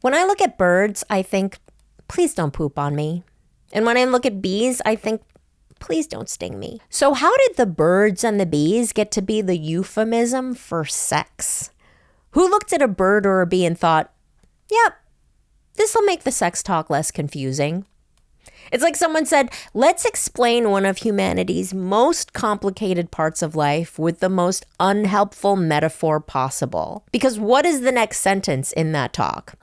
When I look at birds, I think, please don't poop on me. And when I look at bees, I think, please don't sting me. So how did the birds and the bees get to be the euphemism for sex? Who looked at a bird or a bee and thought, yep, this will make the sex talk less confusing? It's like someone said, let's explain one of humanity's most complicated parts of life with the most unhelpful metaphor possible. Because what is the next sentence in that talk?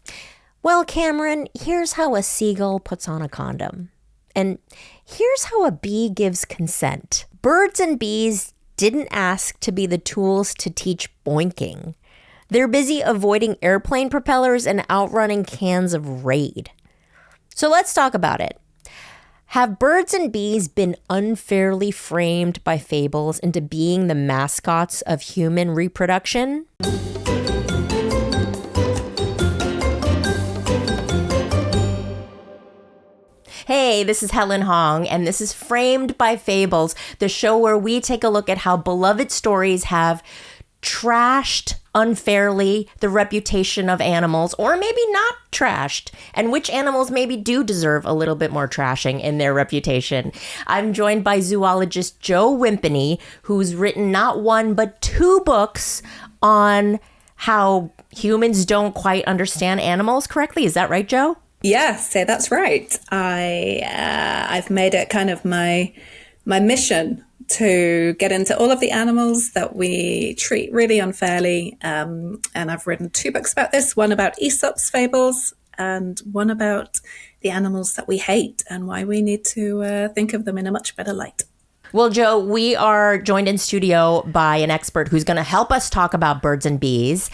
Well, Cameron, here's how a seagull puts on a condom. And here's how a bee gives consent. Birds and bees didn't ask to be the tools to teach boinking. They're busy avoiding airplane propellers and outrunning cans of Raid. So let's talk about it. Have birds and bees been unfairly framed by fables into being the mascots of human reproduction? Hey, this is Helen Hong, and this is Framed by Fables, the show where we take a look at how beloved stories have trashed unfairly the reputation of animals, or maybe not trashed, and which animals maybe do deserve a little bit more trashing in their reputation. I'm joined by zoologist Joe Wimpenny, who's written not one but 2 books on how humans don't quite understand animals correctly. Is that right, Joe? Yes, so that's right. I've made it kind of my mission to get into all of the animals that we treat really unfairly. And I've written 2 books about this, one about Aesop's fables and one about the animals that we hate and why we need to think of them in a much better light. Well, Joe, we are joined in studio by an expert who's going to help us talk about birds and bees.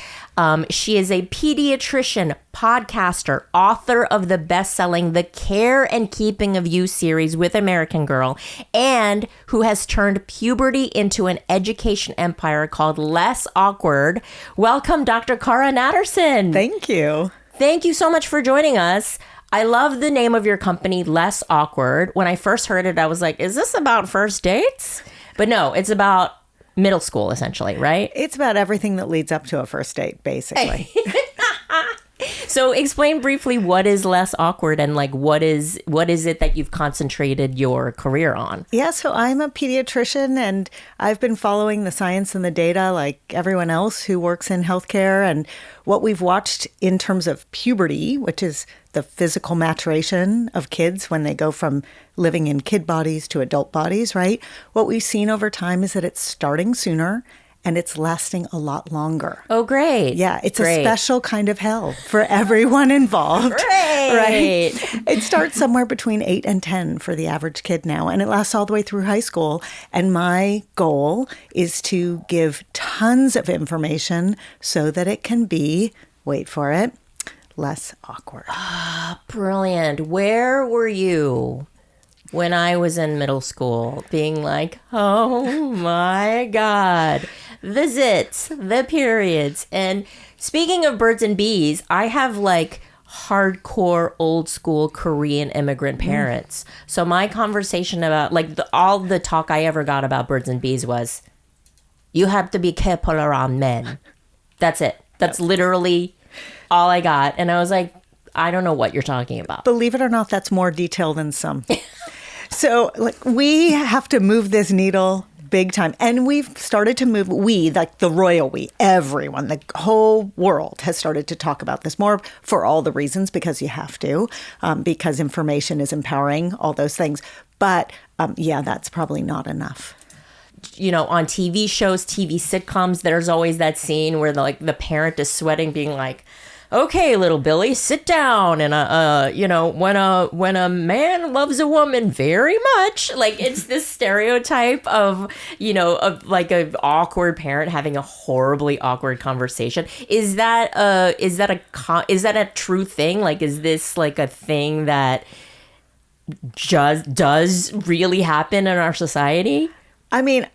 She is a pediatrician, podcaster, author of the best-selling The Care and Keeping of You series with American Girl, and who has turned puberty into an education empire called Less Awkward. Welcome, Dr. Cara Natterson. Thank you. Thank you so much for joining us. I love the name of your company, Less Awkward. When I first heard it, I was like, is this about first dates? But no, it's about middle school, essentially, right? It's about everything that leads up to a first date, basically. So explain briefly what is Less Awkward and like what is it that you've concentrated your career on? Yeah, so I'm a pediatrician and I've been following the science and the data like everyone else who works in healthcare. And what we've watched in terms of puberty, which is the physical maturation of kids when they go from living in kid bodies to adult bodies, right? What we've seen over time is that it's starting sooner and it's lasting a lot longer. Oh, great. Yeah, it's great. A special kind of hell for everyone involved. Great. Right? It starts somewhere between 8 and 10 for the average kid now, and it lasts all the way through high school. And my goal is to give tons of information so that it can be, wait for it, less awkward. Brilliant. Where were you when I was in middle school being like, oh my God, the zits, the periods. And speaking of birds and bees, I have like hardcore old school Korean immigrant parents. So my conversation about like all the talk I ever got about birds and bees was, you have to be careful around men. That's it. That's literally all I got. And I was like, I don't know what you're talking about. Believe it or not, that's more detail than some. So like, we have to move this needle big time. And we've started to move, like the royal we, everyone, the whole world has started to talk about this more for all the reasons, because you have to, because information is empowering, all those things. But yeah, that's probably not enough. You know, on TV shows, TV sitcoms, there's always that scene where the parent is sweating, being like, okay, little Billy, sit down. And, you know, when a man loves a woman very much, like it's this stereotype of, you know, of like an awkward parent having a horribly awkward conversation. Is that a true thing? Like, is this like a thing that just does really happen in our society? I mean,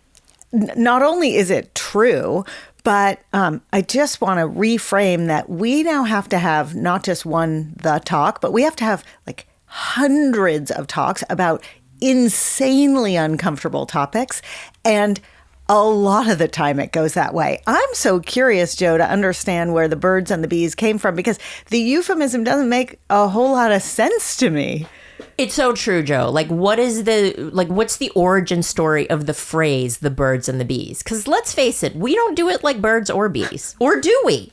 not only is it true, but I just want to reframe that we now have to have not just the talk, but we have to have like hundreds of talks about insanely uncomfortable topics. And a lot of the time it goes that way. I'm so curious, Joe, to understand where the birds and the bees came from, because the euphemism doesn't make a whole lot of sense to me. It's so true, Joe. Like, what's the origin story of the phrase, the birds and the bees? Because let's face it, we don't do it like birds or bees. Or do we?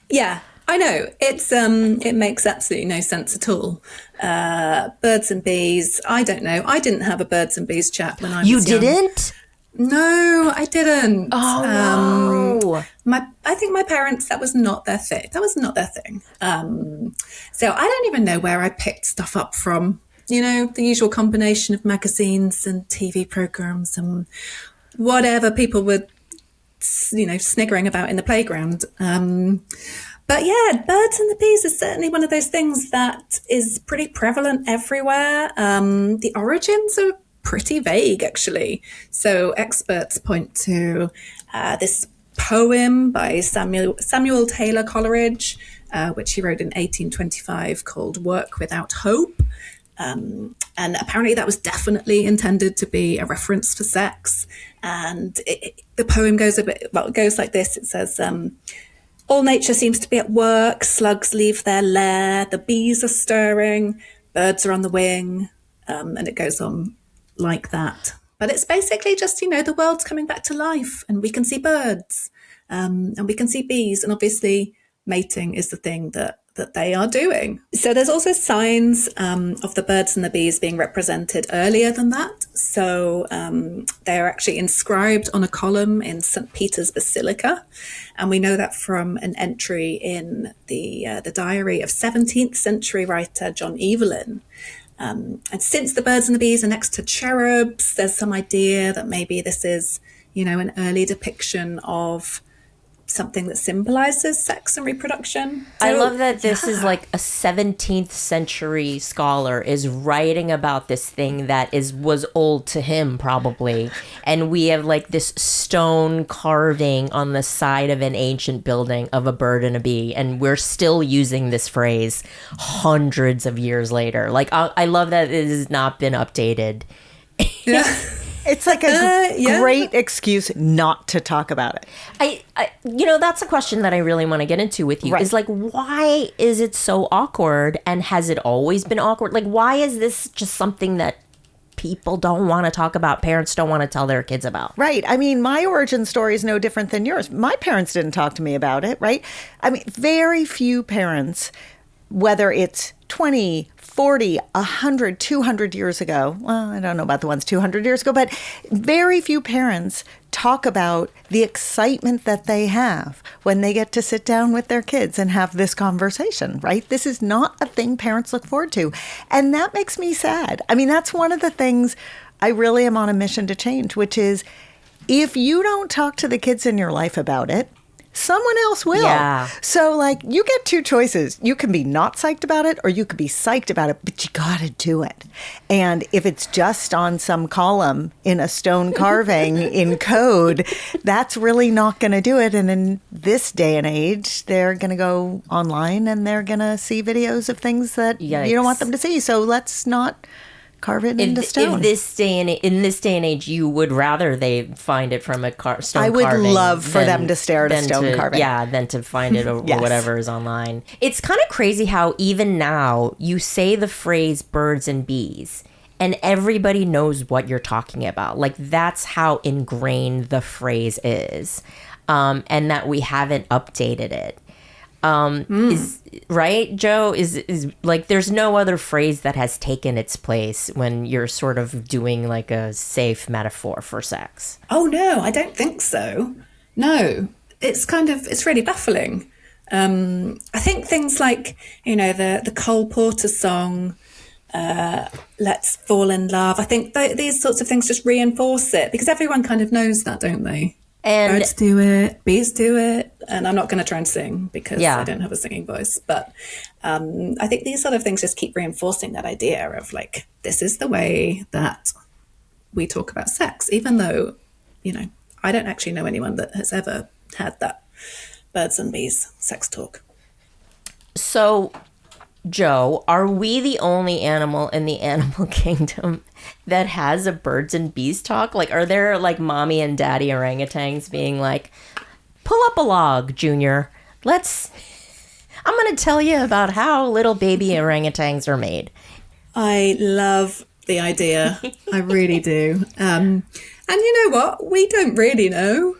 Yeah, I know. It makes absolutely no sense at all. Birds and bees, I don't know. I didn't have a birds and bees chat when I was young. You didn't? No, I didn't. Oh, no. I think my parents, that was not their thing. So I don't even know where I picked stuff up from. You know, the usual combination of magazines and TV programs and whatever people were, sniggering about in the playground. But yeah, birds and the bees is certainly one of those things that is pretty prevalent everywhere. The origins are pretty vague, actually. So experts point to this poem by Samuel Taylor Coleridge, which he wrote in 1825, called Work Without Hope. And apparently that was definitely intended to be a reference for sex. And the poem goes like this. It says, all nature seems to be at work, slugs leave their lair, the bees are stirring, birds are on the wing, and it goes on like that. But it's basically just, the world's coming back to life, and we can see birds, and we can see bees, and obviously mating is the thing that they are doing. So there's also signs of the birds and the bees being represented earlier than that. So they are actually inscribed on a column in St. Peter's Basilica. And we know that from an entry in the diary of 17th century writer John Evelyn. And since the birds and the bees are next to cherubs, there's some idea that maybe this is, an early depiction of something that symbolizes sex and reproduction. I love that this is like a 17th century scholar is writing about this thing that was old to him probably. And we have like this stone carving on the side of an ancient building of a bird and a bee. And we're still using this phrase hundreds of years later. Like, I love that it has not been updated. Yeah. It's like a great excuse not to talk about it. I that's a question that I really want to get into with you. Right. Is like, why is it so awkward? And has it always been awkward? Like, why is this just something that people don't want to talk about, parents don't want to tell their kids about? Right. I mean, my origin story is no different than yours. My parents didn't talk to me about it, right? I mean, very few parents, whether it's 20, 40, 100, 200 years ago. Well, I don't know about the ones 200 years ago, but very few parents talk about the excitement that they have when they get to sit down with their kids and have this conversation, right? This is not a thing parents look forward to. And that makes me sad. I mean, that's one of the things I really am on a mission to change, which is if you don't talk to the kids in your life about it, someone else will. Yeah. So, like, you get two choices. You can be not psyched about it, or you could be psyched about it, but you got to do it. And if it's just on some column in a stone carving in code, that's really not going to do it. And in this day and age, they're going to go online and they're going to see videos of things that you don't want them to see. So let's not carve it into stone. In this day and age, you would rather they find it from a stone carving. I would love for than, them to stare at a stone carving. Yeah, than to find it or Yes. whatever is online. It's kind of crazy how even now you say the phrase birds and bees and everybody knows what you're talking about. Like, that's how ingrained the phrase is, and that we haven't updated it. Is right, Joe? Is like, there's no other phrase that has taken its place when you're sort of doing like a safe metaphor for sex. Oh no, I don't think so. No, it's really baffling. I think things like, the Cole Porter song, Let's Fall in Love. I think these sorts of things just reinforce it because everyone kind of knows that, don't they? And birds do it, bees do it, and I'm not going to try and sing because Yeah. I don't have a singing voice. But I think these sort of things just keep reinforcing that idea of like, this is the way that we talk about sex, even though, I don't actually know anyone that has ever had that birds and bees sex talk. so Joe, are we the only animal in the animal kingdom that has a birds and bees talk? Like, are there like mommy and daddy orangutans being like, pull up a log, Junior. I'm going to tell you about how little baby orangutans are made. I love the idea. I really do. And you know what? We don't really know.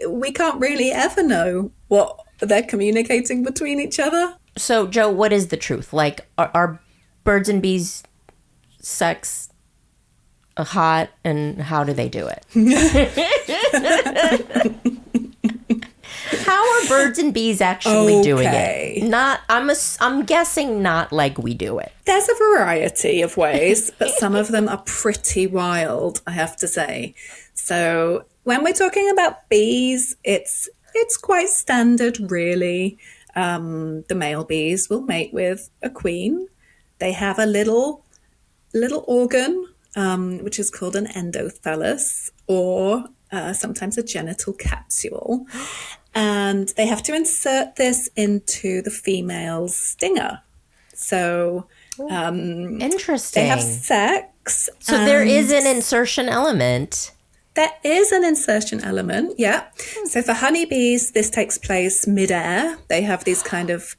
We can't really ever know what they're communicating between each other. So, Joe, what is the truth? Like, are birds and bees sex hot, and how do they do it? How are birds and bees actually doing it? Not, I'm guessing not like we do it. There's a variety of ways, but some of them are pretty wild, I have to say. So when we're talking about bees, it's quite standard, really. The male bees will mate with a queen. They have a little organ, which is called an endothallus, or sometimes a genital capsule. And they have to insert this into the female's stinger. So interesting. They have sex. So there is an insertion element. There is an insertion element, yeah. So for honeybees, this takes place midair. They have these kind of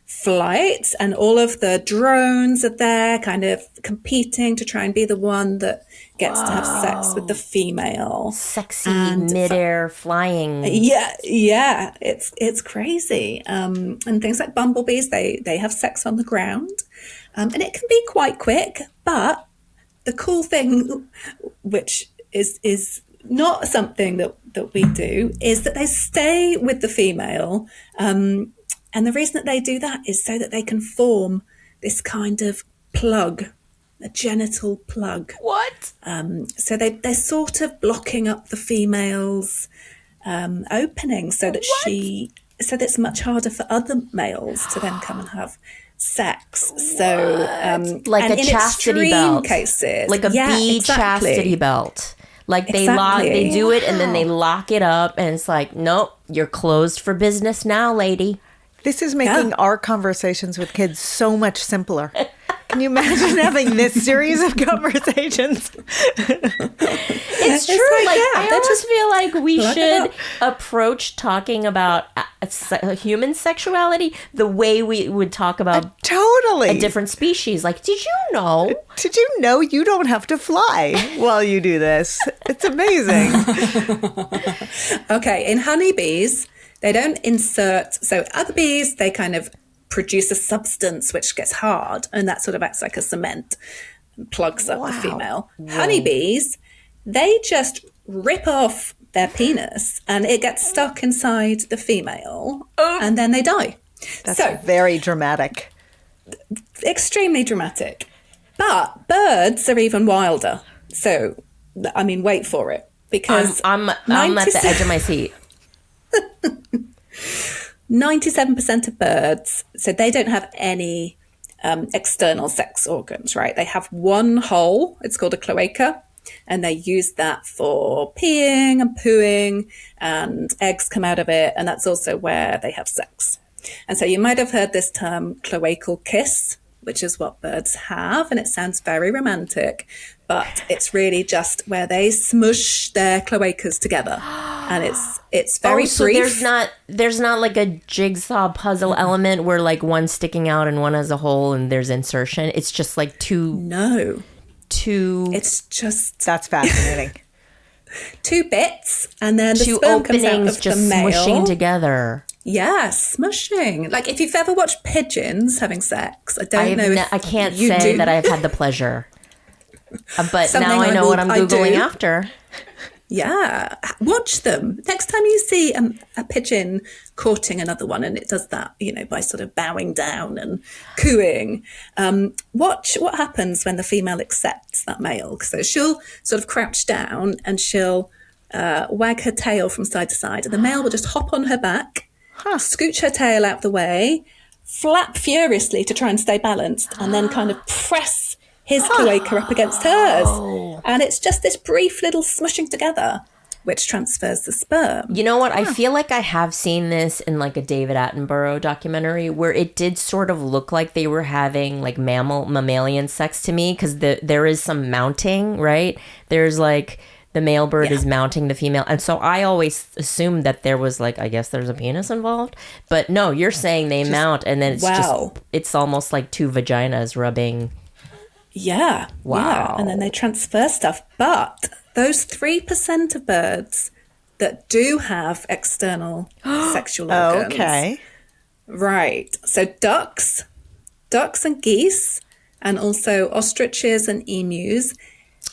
flights, and all of the drones are there kind of competing to try and be the one that gets to have sex with the female. Sexy midair flying. Yeah, it's crazy. And things like bumblebees, they have sex on the ground, and it can be quite quick. But the cool thing, which is not something that we do, is that they stay with the female. And the reason that they do that is so that they can form this kind of plug, a genital plug. What? So they're sort of blocking up the female's opening so that so that it's much harder for other males to then come and have sex. So like a chastity belt. Cases, like a bee chastity belt. Like they do it and then they lock it up, and it's like, nope, you're closed for business now, lady. This is making our conversations with kids so much simpler. Can you imagine having this series of conversations? It's true. Like I almost feel like we should approach talking about human sexuality the way we would talk about totally a different species. Like, did you know? Did you know you don't have to fly while you do this? It's amazing. Okay, in honeybees, they don't insert. So other bees, they kind of produce a substance which gets hard, and that sort of acts like a cement and plugs up the female. Honeybees, they just rip off their penis and it gets stuck inside the female and then they die. That's very dramatic. Extremely dramatic. But birds are even wilder. So, I mean, wait for it. Because I'm at the edge of my seat. 97% of birds, so they don't have any external sex organs, right? They have one hole, it's called a cloaca, and they use that for peeing and pooing, and eggs come out of it, and that's also where they have sex. And so you might have heard this term cloacal kiss, which is what birds have, and it sounds very romantic, but it's really just where they smush their cloacas together, and it's very brief. So there's not like a jigsaw puzzle element where like one's sticking out and one has a hole and there's insertion. It's just like two. It's just that's fascinating. 2 bits, and then the two sperm comes out openings of just the male. smushing together. Yeah, smushing. Like if you've ever watched pigeons having sex, I can't say that I've had the pleasure. But now I know what I'm Googling after. Yeah, watch them. Next time you see a pigeon courting another one, and it does that, by sort of bowing down and cooing, watch what happens when the female accepts that male. So she'll sort of crouch down and she'll wag her tail from side to side, and the male will just hop on her back, scooch her tail out the way, flap furiously to try and stay balanced, and then kind of press his cloaca up against hers. And it's just this brief little smushing together. which transfers the sperm. You know what? I feel like I have seen this in like a David Attenborough documentary where it did sort of look like they were having like mammalian sex to me, because there is some mounting, right? There's like the male bird is mounting the female. And so I always assumed that there was like, I guess there's a penis involved. But no, you're saying they mount and then it's almost like two vaginas rubbing. Yeah. Wow. Yeah. And then they transfer stuff. But those 3% of birds that do have external sexual organs. Okay. Right. So ducks and geese, and also ostriches and emus.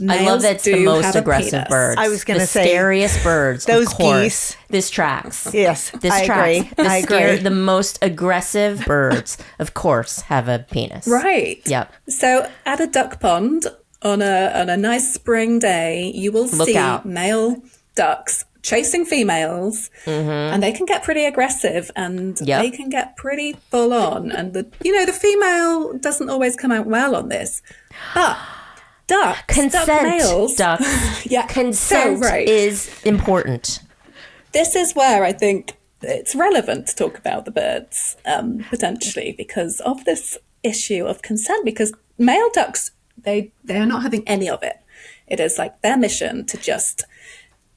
I love that it's the most aggressive birds. I was going to say. The scariest birds. Those of course. geese. This tracks. Yes, This I tracks. agree. I agree. The most aggressive birds, of course, have a penis. Right. Yep. So at a duck pond on a nice spring day, you will see male ducks chasing females, and they can get pretty aggressive, and they can get pretty full on. And the female doesn't always come out well on this, but Consent, duck males, consent is important. This is where I think it's relevant to talk about the birds, potentially, because of this issue of consent, because male ducks, they are not having any of it. It is like their mission to just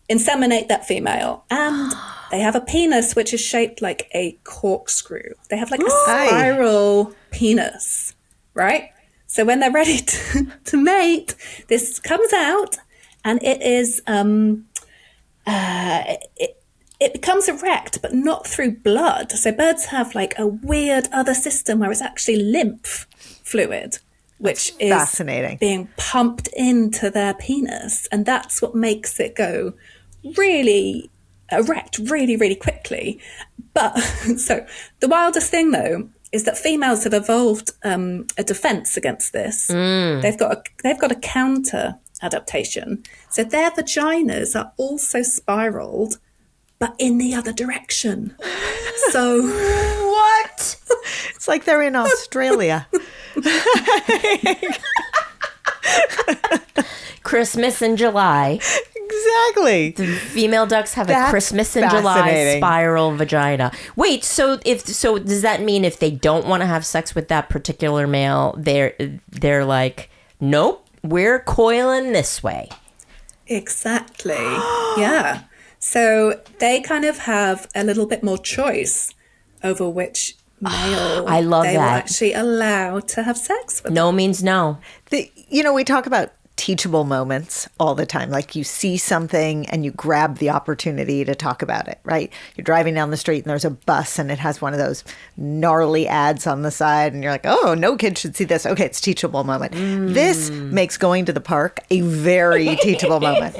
inseminate that female, and they have a penis which is shaped like a corkscrew. They have like a spiral penis, right? So when they're ready to mate, this comes out, and it is it becomes erect, but not through blood. So birds have like a weird other system where it's actually lymph fluid, which is fascinating, being pumped into their penis, and that's what makes it go really erect really, really quickly. But so the wildest thing, though, is that females have evolved a defense against this. They've got a counter adaptation. So their vaginas are also spiraled, but in the other direction. So what? It's like they're in Australia. Christmas in July. Exactly. The female ducks have a Christmas in July spiral vagina. Wait, so does that mean if they don't want to have sex with that particular male, they're like, nope, we're coiling this way? Exactly. Yeah. So they kind of have a little bit more choice over which male I love they that. will actually allow to have sex with. No means no. We talk about teachable moments all the time. Like you see something and you grab the opportunity to talk about it, right? You're driving down the street and there's a bus and it has one of those gnarly ads on the side and you're like, oh, no kid should see this. Okay, it's teachable moment. This makes going to the park a very teachable moment.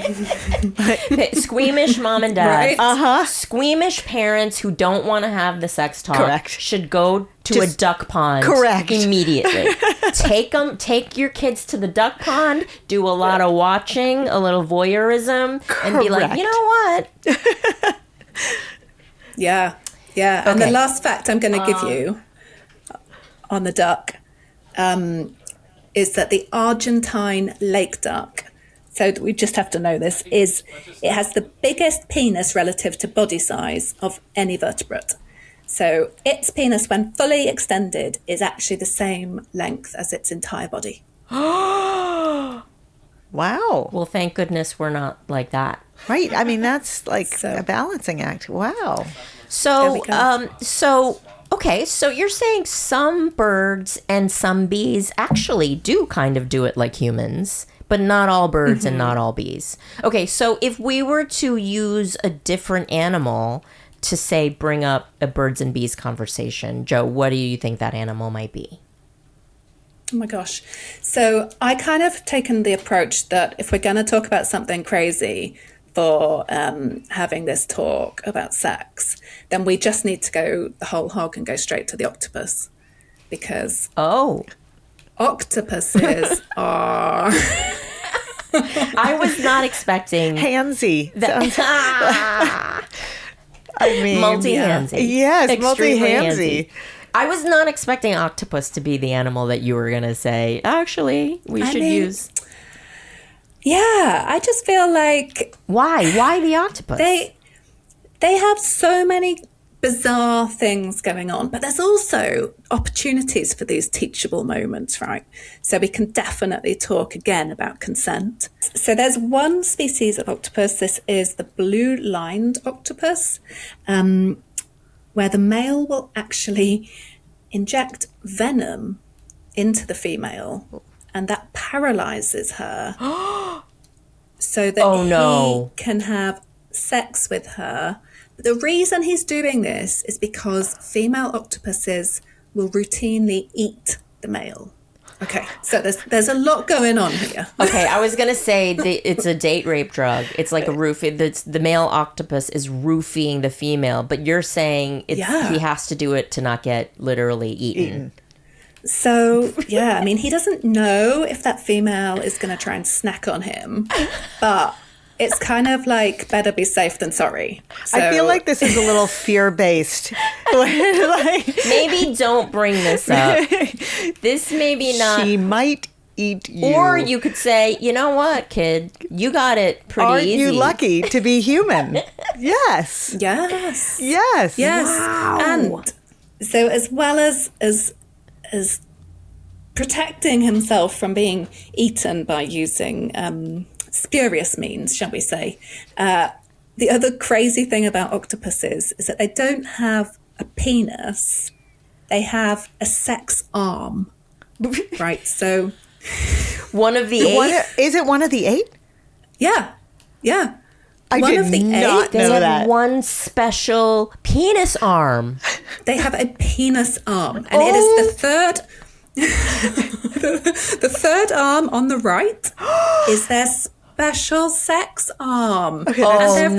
Squeamish mom and dad, Right? squeamish parents who don't want to have the sex talk Correct. should go to a duck pond immediately. Take your kids to the duck pond, do a lot of watching, a little voyeurism, and be like, you know what? Yeah. Yeah. And the last fact I'm going to give you on the duck is that the Argentine lake duck, so we just have to know this, it has the biggest penis relative to body size of any vertebrate. So its penis, when fully extended, is actually the same length as its entire body. Wow. Well, thank goodness we're not like that. Right. I mean, that's like a balancing act. Wow. So, so you're saying some birds and some bees actually do kind of do it like humans, but not all birds and not all bees. Okay, so if we were to use a different animal to say bring up a birds and bees conversation, Joe, what do you think that animal might be? Oh my gosh. So I kind of taken the approach that if we're going to talk about something crazy for having this talk about sex, then we just need to go the whole hog and go straight to the octopus, because octopuses are... I was not expecting... Handsy. I mean, multi-handsy. Yes, Extremely multi-handsy. I was not expecting octopus to be the animal that you were going to say, actually, we should use. Yeah, I just feel like Why? Why the octopus? they have so many bizarre things going on, but there's also opportunities for these teachable moments, right? So we can definitely talk again about consent. So there's one species of octopus, this is the blue-lined octopus, where the male will actually inject venom into the female, and that paralyzes her so that he can have sex with her. The reason he's doing this is because female octopuses will routinely eat the male. Okay, so there's a lot going on here. Okay, I was going to say it's a date rape drug. It's like a roofing. The male octopus is roofing the female, but you're saying he has to do it to not get literally eaten. So, yeah, I mean, he doesn't know if that female is going to try and snack on him, but it's kind of like better be safe than sorry. So, I feel like this is a little fear-based. Maybe don't bring this up. This maybe not. She might eat you. Or you could say, you know what, kid? You got it pretty easy. Aren't you lucky to be human? Yes. Yes. Yes. Yes. Wow. And so as well as protecting himself from being eaten by using spurious means, shall we say, the other crazy thing about octopuses is that they don't have a penis, they have a sex arm. Right, so one of the eight? Is it one of the 8? yeah. I One did of the not eight. They know have that. one special penis arm. They have a penis arm, and it is the third. The third arm on the right is their special sex arm. Okay, And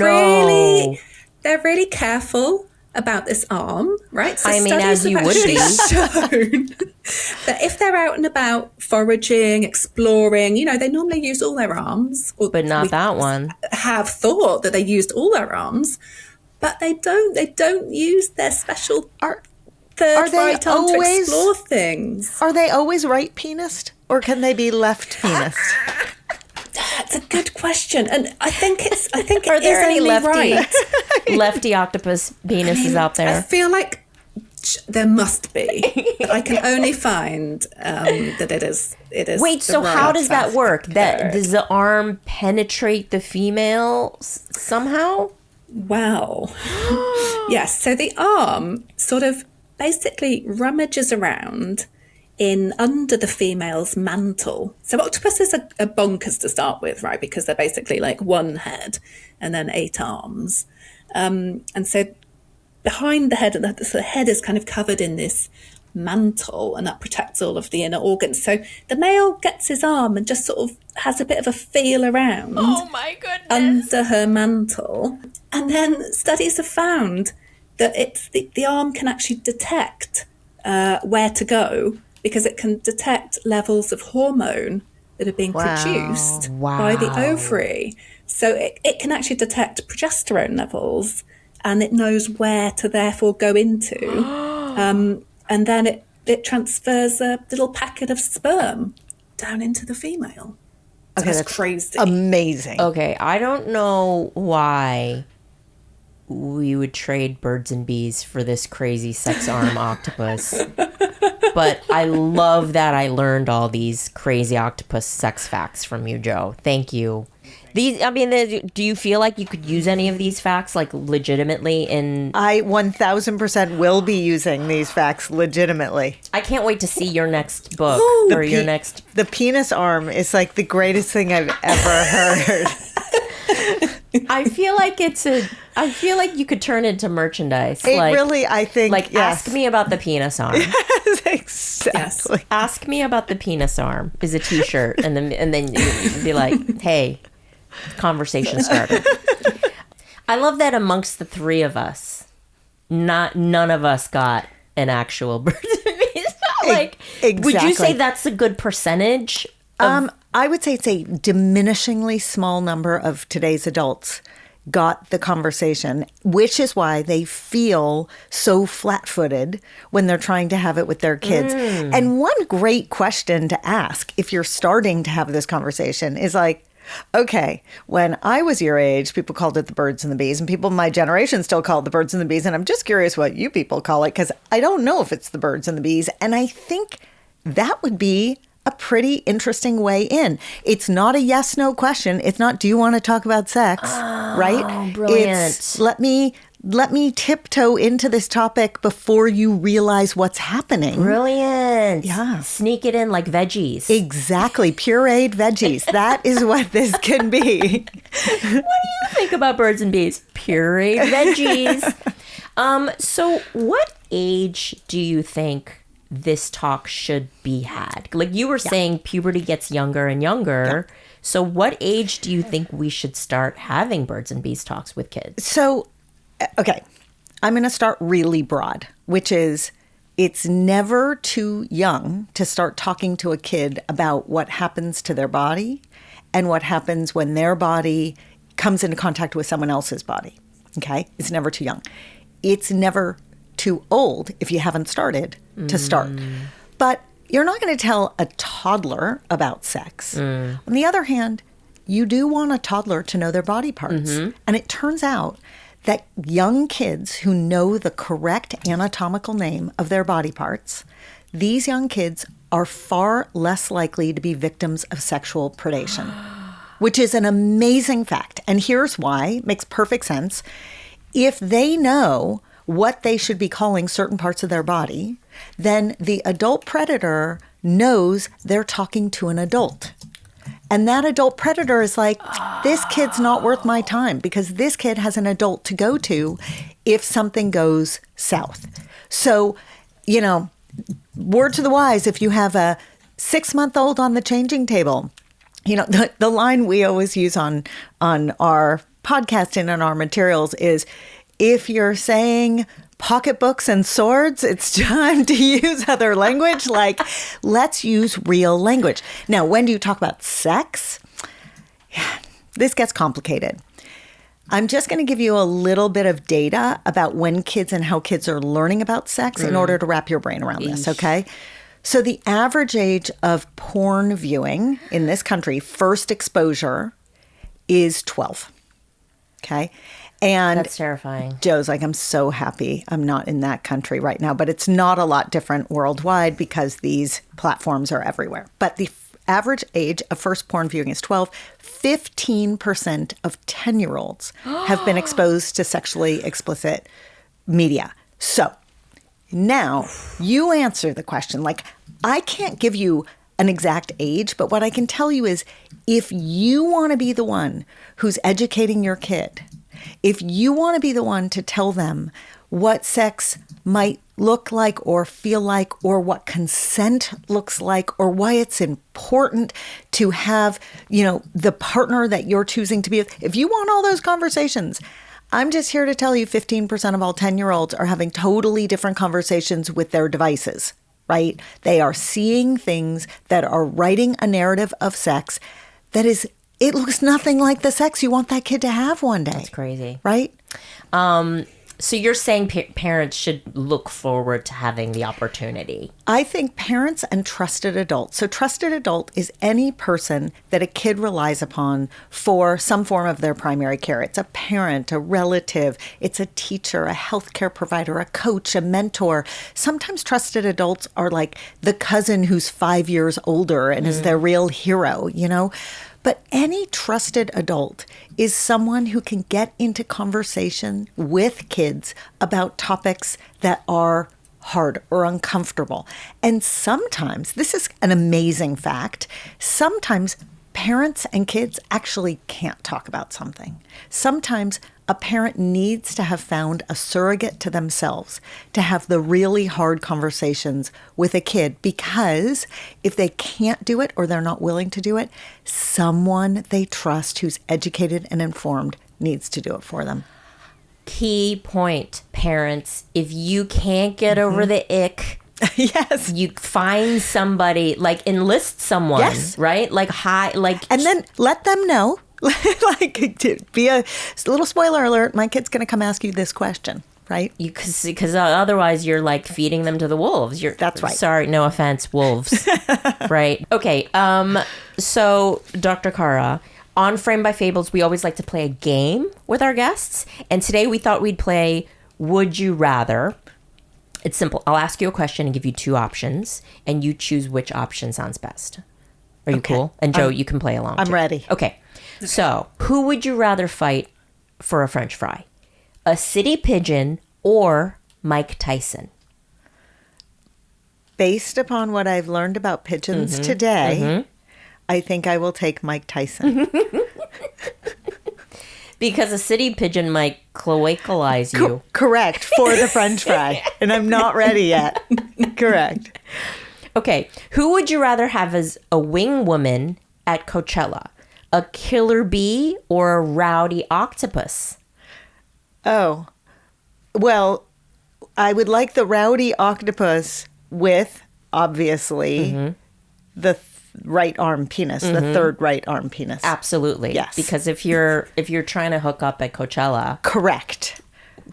they're really careful about this arm, right? So I mean, studies as you have would actually be. shown that if they're out and about foraging, exploring, they normally use all their arms. But not that one. Have thought that they used all their arms, but they don't. They don't use their special third right arm to explore things. Are they always right penised, or can they be left penised? That's a good question, and I think it Are there is any only right. lefty octopus penises out I there? feel like there must be, but I can only find that it is. Wait, so the how right does that work? third. Does the arm penetrate the female somehow? Wow. Yes, so the arm sort of basically rummages around in under the female's mantle. So octopuses are bonkers to start with, right? Because they're basically like one head and then 8 arms. And so behind the head, the head is kind of covered in this mantle, and that protects all of the inner organs. So the male gets his arm and just sort of has a bit of a feel around my goodness. under her mantle. And then studies have found that it's the arm can actually detect where to go, because it can detect levels of hormone that are being produced by the ovary. So it can actually detect progesterone levels, and it knows where to therefore go into. And then it transfers a little packet of sperm down into the female. So Okay, that's crazy. Amazing. Okay, I don't know why we would trade birds and bees for this crazy sex arm octopus. But I love that I learned all these crazy octopus sex facts from you, Joe. Thank you. Do you feel like you could use any of these facts, like, legitimately in... I 1000% will be using these facts legitimately. I can't wait to see your next book, or your next... The penis arm is like the greatest thing I've ever heard. I feel like you could turn it into merchandise. I think, Like, yes. ask me about the penis arm. Exactly. Yes. Ask me about the penis arm is a t-shirt, and then you'd be like, hey, conversation started. I love that amongst the 3 of us, none of us got an actual bird. Like, Exactly. would you say that's a good percentage? I would say it's a diminishingly small number of today's adults got the conversation, which is why they feel so flat-footed when they're trying to have it with their kids. And one great question to ask if you're starting to have this conversation is like, Okay, when I was your age, people called it the birds and the bees, and people in my generation still call it the birds and the bees. And I'm just curious what you people call it, because I don't know if it's the birds and the bees. And I think that would be a pretty interesting way in. It's not a yes/no question. It's not, do you want to talk about sex? Right? Brilliant. It's let me tiptoe into this topic before you realize what's happening. Brilliant. Yeah. Sneak it in like veggies. Exactly. Pureed veggies. That is what this can be. What do you think about birds and bees? Pureed veggies. So what age do you think this talk should be had? Like you were saying, puberty gets younger and younger. Yeah. So what age do you think we should start having birds and bees talks with kids? So, okay, I'm going to start really broad, which is it's never too young to start talking to a kid about what happens to their body and what happens when their body comes into contact with someone else's body. Okay? It's never too young. It's never too old if you haven't started to start. But you're not going to tell a toddler about sex. On the other hand, you do want a toddler to know their body parts. And it turns out that young kids who know the correct anatomical name of their body parts, these young kids are far less likely to be victims of sexual predation, which is an amazing fact. And here's why. It makes perfect sense. If they know what they should be calling certain parts of their body, then the adult predator knows they're talking to an adult. And that adult predator is like, this kid's not worth my time because this kid has an adult to go to if something goes south. So, you know, word to the wise, if you have a 6-month-old on the changing table, you know, the line we always use on our podcasting and our materials is, if you're saying pocketbooks and swords, it's time to use other language. Like, let's use real language. Now, when do you talk about sex? This gets complicated. I'm just going to give you a little bit of data about when kids and how kids are learning about sex in order to wrap your brain around this, okay? So the average age of porn viewing in this country, first exposure, is 12, okay? And that's terrifying. Joe's like, I'm so happy I'm not in that country right now. But it's not a lot different worldwide because these platforms are everywhere. But the average age of first porn viewing is 12. 15% of 10-year-olds have been exposed to sexually explicit media. So now you answer the question. Like, I can't give you an exact age, but what I can tell you is if you want to be the one who's educating your kid, if you want to be the one to tell them what sex might look like or feel like, or what consent looks like, or why it's important to have, you know, the partner that you're choosing to be with, if you want all those conversations, I'm just here to tell you 15% of all 10-year-olds are having totally different conversations with their devices, right? They are seeing things that are writing a narrative of sex that is, it looks nothing like the sex you want that kid to have one day. That's crazy. Right? So you're saying parents should look forward to having the opportunity. I think parents and trusted adults. So trusted adult is any person that a kid relies upon for some form of their primary care. It's a parent, a relative, it's a teacher, a healthcare provider, a coach, a mentor. Sometimes trusted adults are like the cousin who's 5 years older and is their real hero, you know? But any trusted adult is someone who can get into conversation with kids about topics that are hard or uncomfortable. And sometimes, this is an amazing fact, sometimes parents and kids actually can't talk about something. Sometimes a parent needs to have found a surrogate to themselves to have the really hard conversations with a kid, because if they can't do it or they're not willing to do it, someone they trust who's educated and informed needs to do it for them. Key point, parents, if you can't get over the ick, yes, you find somebody, like enlist someone, yes, right? Like and then let them know. Like, to be a little spoiler alert, my kid's going to come ask you this question, right? Because otherwise you're like feeding them to the wolves. That's right. Sorry, no offense, wolves. Right. Okay. So, Dr. Cara, on Frame by Fables, we always like to play a game with our guests. And today we thought we'd play Would You Rather. It's simple. I'll ask you a question and give you 2 options, and you choose which option sounds best. Are you cool? And Joe, you can play along. I'm too. ready. Okay. So, who would you rather fight for a French fry? A city pigeon or Mike Tyson? Based upon what I've learned about pigeons today, I think I will take Mike Tyson. Because a city pigeon might cloacalize you. Correct, for the French fry. And I'm not ready yet. Correct. Okay, who would you rather have as a wing woman at Coachella? A killer bee or a rowdy octopus? Oh, well, I would like the rowdy octopus with, obviously, the right arm penis, the third right arm penis. Absolutely. Yes. Because if you're trying to hook up at Coachella, Correct.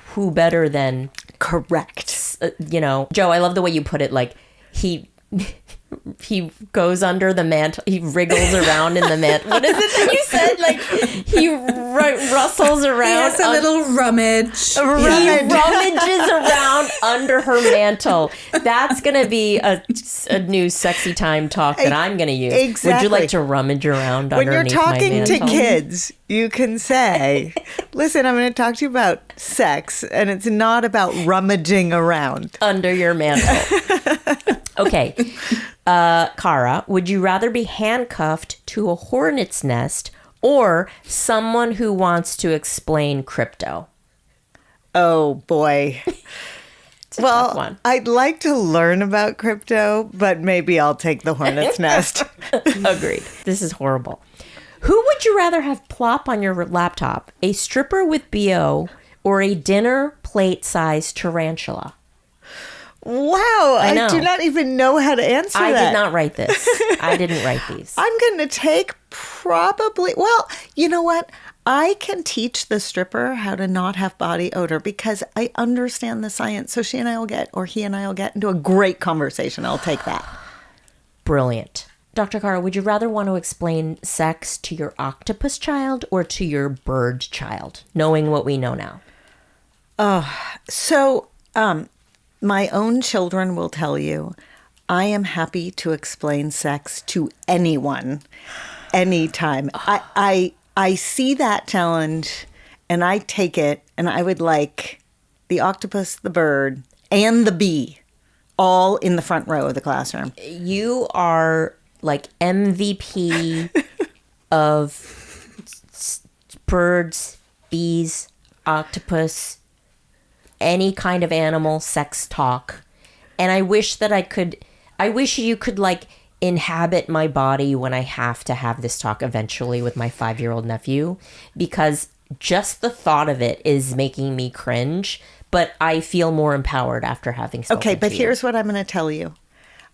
who better than Correct. Joe, I love the way you put it. Like he goes under the mantle, he wriggles around in the mantle. What is it that you said? Like he rustles around. He has a little rummage. He rummages around under her mantle. That's going to be a new sexy time talk that I'm going to use. Exactly. Would you like to rummage around When you're underneath my talking to mantle? kids, you can say, listen, I'm going to talk to you about sex, and it's not about rummaging around. Under your mantle. Okay. Cara, would you rather be handcuffed to a hornet's nest or someone who wants to explain crypto? Oh, boy. Tough one. I'd like to learn about crypto, but maybe I'll take the hornet's nest. Agreed. This is horrible. Who would you rather have plop on your laptop? A stripper with BO or a dinner plate-sized tarantula? Wow, I know. I do not even know how to answer I that. did not write this. I didn't write these. I'm going to take probably, well, you know what? I can teach the stripper how to not have body odor because I understand the science. So he and I will get into a great conversation. I'll take that. Brilliant. Dr. Cara, would you rather want to explain sex to your octopus child or to your bird child, knowing what we know now? My own children will tell you, I am happy to explain sex to anyone, anytime. I see that challenge and I take it, and I would like the octopus, the bird, and the bee all in the front row of the classroom. You are like MVP of birds, bees, octopus, any kind of animal sex talk. And I wish you could like inhabit my body when I have to have this talk eventually with my 5-year-old nephew, because just the thought of it is making me cringe, but I feel more empowered after having spoken Okay, but to you. here's what I'm going to tell you.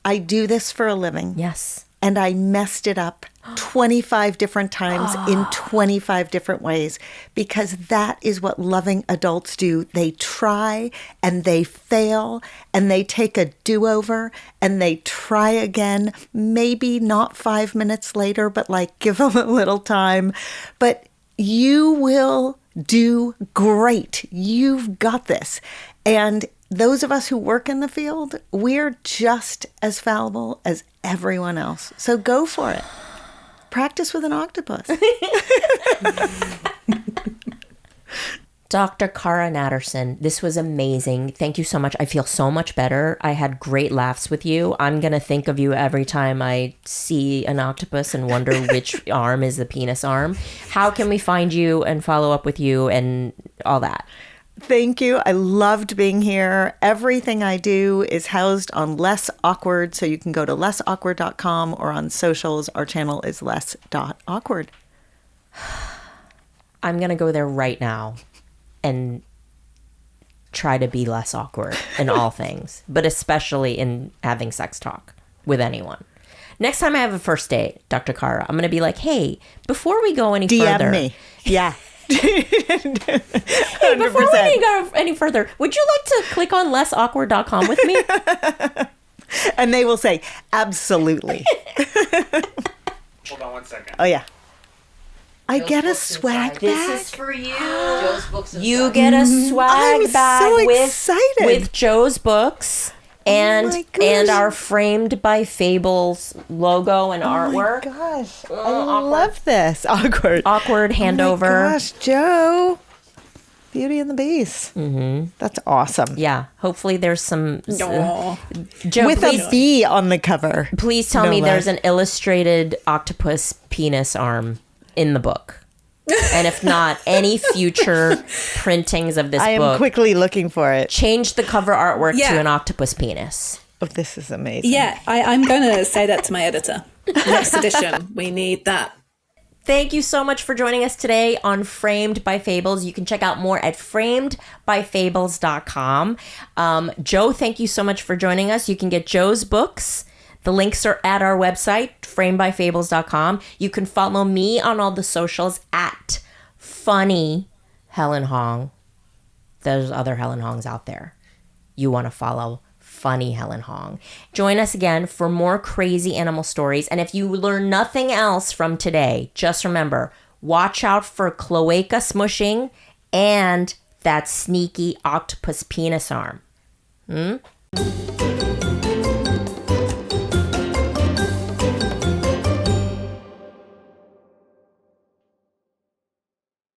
I do this for a living. Yes. And I messed it up 25 different times in 25 different ways, because that is what loving adults do. They try and they fail and they take a do-over and they try again, maybe not 5 minutes later, but like give them a little time. But you will do great. You've got this. And those of us who work in the field, we're just as fallible as everyone else. So go for it. Practice with an octopus. Dr. Cara Natterson, this was amazing. Thank you so much. I feel so much better. I had great laughs with you. I'm going to think of you every time I see an octopus and wonder which arm is the penis arm. How can we find you and follow up with you and all that? Thank you. I loved being here. Everything I do is housed on Less Awkward, so you can go to lessawkward.com or on socials. Our channel is less.awkward. I'm going to go there right now and try to be less awkward in all things, but especially in having sex talk with anyone. Next time I have a first date, Dr. Cara, I'm going to be like, hey, before we go any further. DM me. Yeah. Hey, before we go any further, would you like to click on lessawkward.com with me? And they will say, absolutely. Hold on one second. Oh, yeah. I get a swag bag. This is for you. Joe's books inside. You get a swag I'm bag so excited. with Joe's books and my gosh. and our Framed by Fables logo and Oh my artwork. gosh. I love this. Awkward. Awkward handover. Oh my gosh, Joe. Beauty and the Beast. Mm-hmm. That's awesome. Yeah. Hopefully there's some Aw. Joe, With please, a bee on the cover. please tell No me less. there's an illustrated octopus penis arm in the book. And if not, any future printings of this I am book, quickly looking for it. change the cover artwork Yeah. to an octopus penis. Oh, this is amazing. Yeah, I'm going to say that to my editor. Next edition, we need that. Thank you so much for joining us today on Framed by Fables. You can check out more at framedbyfables.com. Joe, thank you so much for joining us. You can get Joe's books. The links are at our website, framedbyfables.com. You can follow me on all the socials at Funny Helen Hong. There's other Helen Hongs out there. You want to follow Funny Helen Hong. Join us again for more crazy animal stories. And if you learn nothing else from today, just remember, watch out for cloaca smushing and that sneaky octopus penis arm.